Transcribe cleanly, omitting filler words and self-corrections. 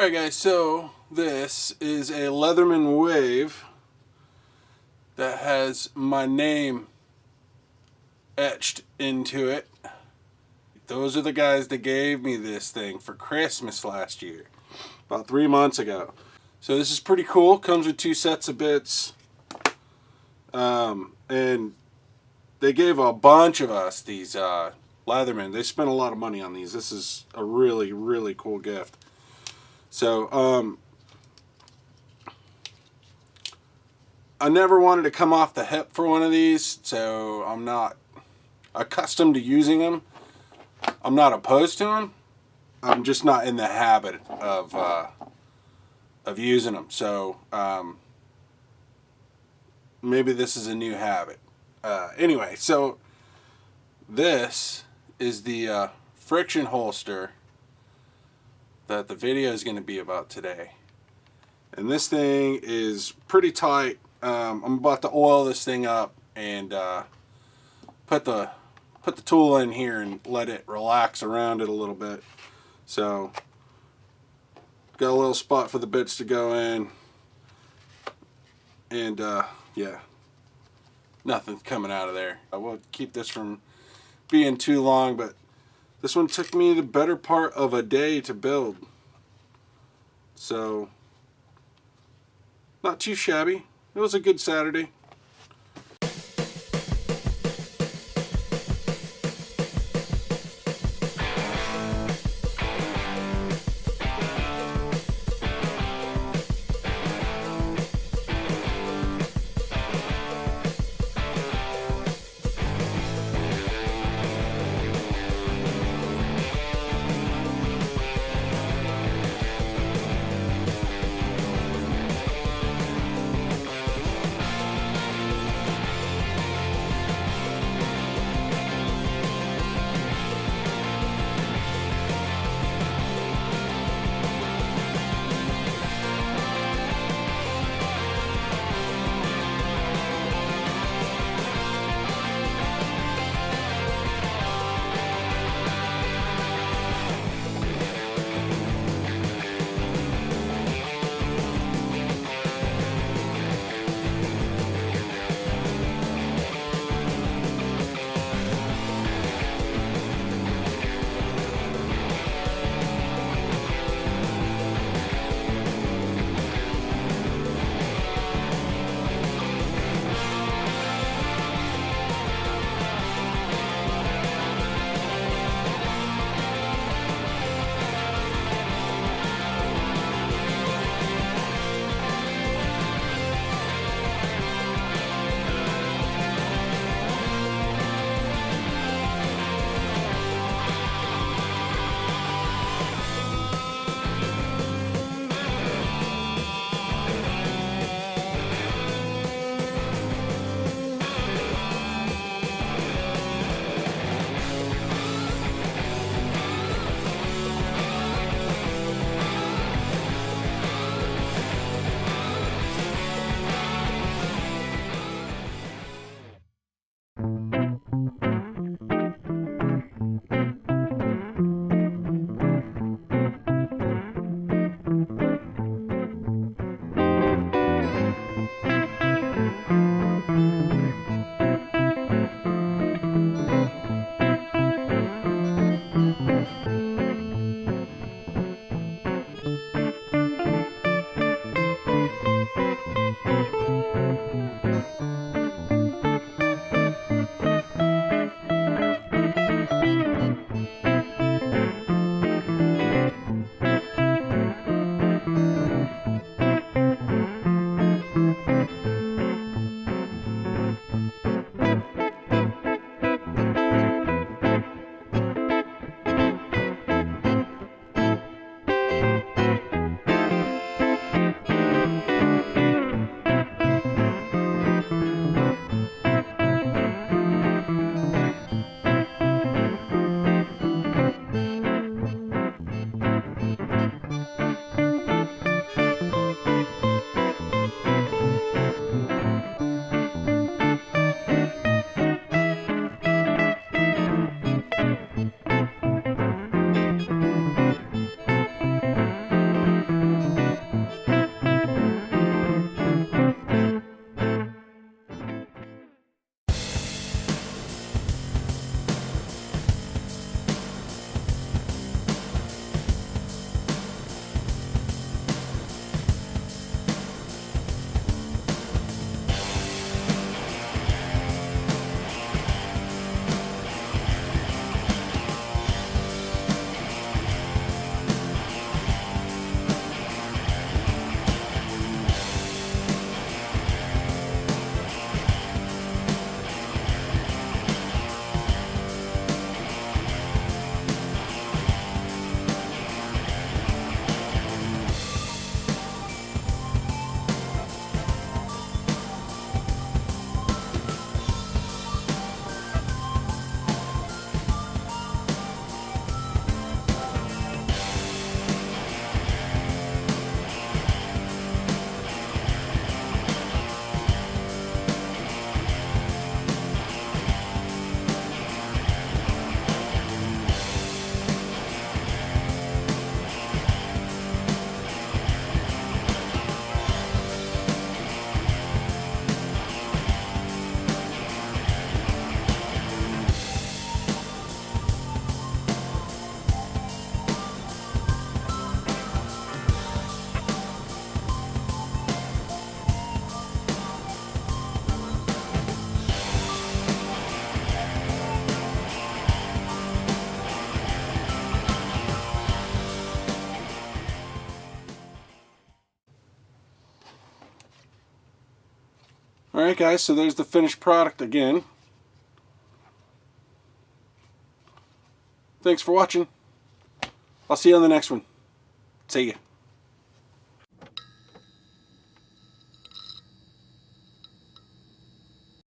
Alright guys, so this is a Leatherman wave that has my name etched into it. Those are the guys that gave me this thing for Christmas last year, about 3 months ago. So this is pretty cool. Comes with 2 sets of bits. And they gave a bunch of us these Leatherman. They spent a lot of money on these. This is a really, really cool gift. So, I never wanted to come off the hip for one of these, so I'm not accustomed to using them. I'm not opposed to them. I'm just not in the habit of using them. So, maybe this is a new habit. Anyway, so this is the friction holster that the video is going to be about today. And this thing is pretty tight. I'm about to oil this thing up and put the tool in here and let it relax around it a little bit. So got a little spot for the bits to go in, and yeah, nothing's coming out of there. I won't keep this from being too long, but this one took me the better part of a day to build. So, not too shabby. It was a good Saturday. Alright guys, so there's the finished product again. Thanks for watching. I'll see you on the next one. See ya.